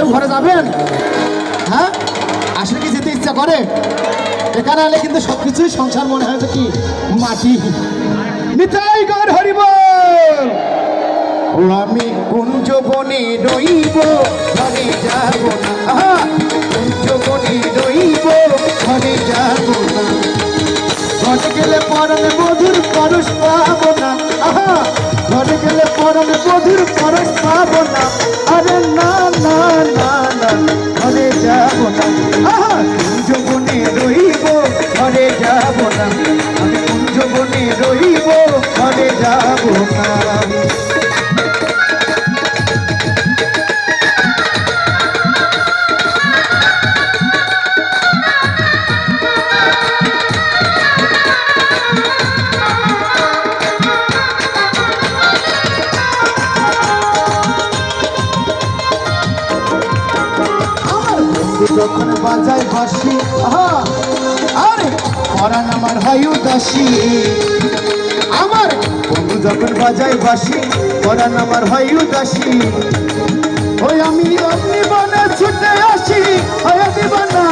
কেউ ঘরে যাবেন? হ্যাঁ, আসলে কি যেতে ইচ্ছা করে? এখানে এলে কিন্তু সবকিছুই সংসার মনে হয় কি মাটি। নিতাই গৌর হরি বল। ও আমি কুঞ্জ বনে রইব, ঘরে যাব না। কুঞ্জ বনে রইব, ঘরে যাব না। ঘরে গেলে পরনে মধুর পরশ পাবো না। ঘরে গেলে পরনে মধুর পরশ পাবো না। আরে না না না না, ঘরে যাব না। কুঞ্জ বনে রইব, ঘরে যাব না। আমি কুঞ্জ বনে রইব, ঘরে যাব না। যখন বাজায় বাঁশি, আরে পরাণ আমার হয় উদাসী। আমার বন্ধু যখন বাজায় বাঁশি, পরাণ আমার হয় উদাসী। ওই আমি অগ্নি বনে ছুটে আসি, হয়ে দিব না।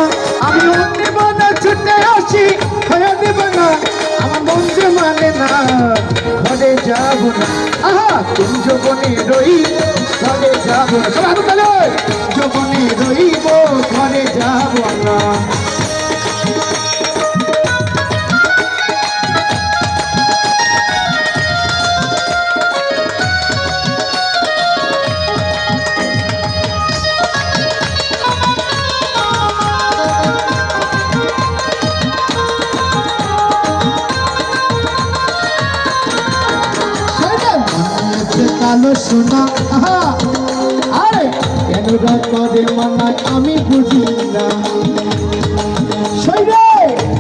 আমি অগ্নি বনে ছুটে আসি, হয়ে দিব না। আমার মন যে মানে না, ঘরে যাব না। কুঞ্জ বনে রই, ঘরে যাব না। কুঞ্জ বনে রইব, ঘরে যাব না। কালো সোনা, আরে কেন করে মানায় আমি বুঝি না।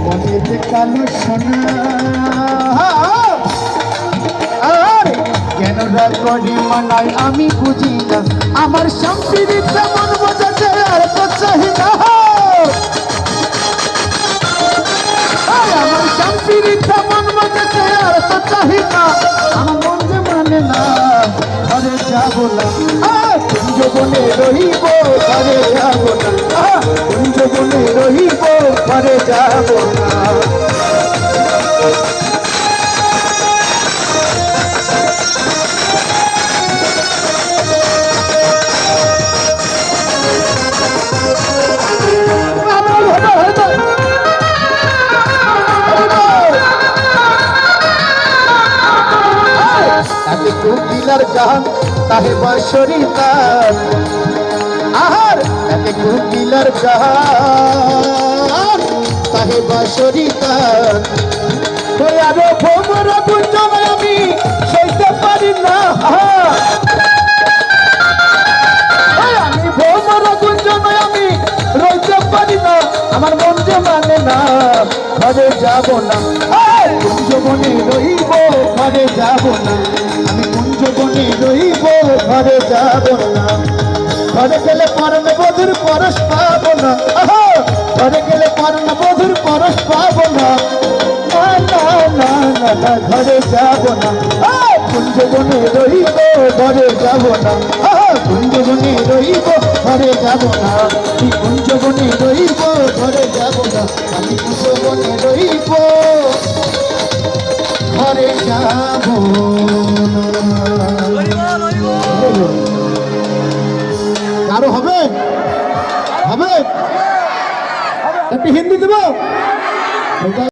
মনে যে কালো সোনা, আরে কেন করে মানায় আমি বুঝি না। আমার শান্তির মন বোঝাতে আর তো চাহি না। আমার শান্তির মন বোঝাতে আর তো চাহি না। আমার মন যে মানে না, ঘরে যাব না। কুঞ্জ বনে রহিব, ঘরে যাব না। কুঞ্জ বনে রহিব, ঘরে যাব না। কোকিলার গান তাহে বাঁশরি তার, আহার একে কোকিলার গান তাহে বাঁশরি তার। ওই আরো ভোমর গুঞ্জন আমি সইতে পারি না। আমি ভোমর গুঞ্জন আমি রইতে পারি না। আমার মন যে মানে না, ঘরে যাব না। কুঞ্জ বনে রইব, ঘরে যাব না। আমি কুঞ্জ বনে রইব, ঘরে যাব না। ঘরে গেলে পরনে মধুর পরশ পাবো না। ঘরে গেলে পরনে মধুর পরশ পাবো না। ঘরে যাব না। কুঞ্জ বনে রইব, ঘরে যাব না। কুঞ্জ বনে রইব, ঘরে যাব না। আমি কুঞ্জ বনে রইব, ঘরে যাব না। আমি কুঞ্জ বনে রইব, ঘরে যাব না। আরো হবে হবে, একটু হিন্দি দেবো।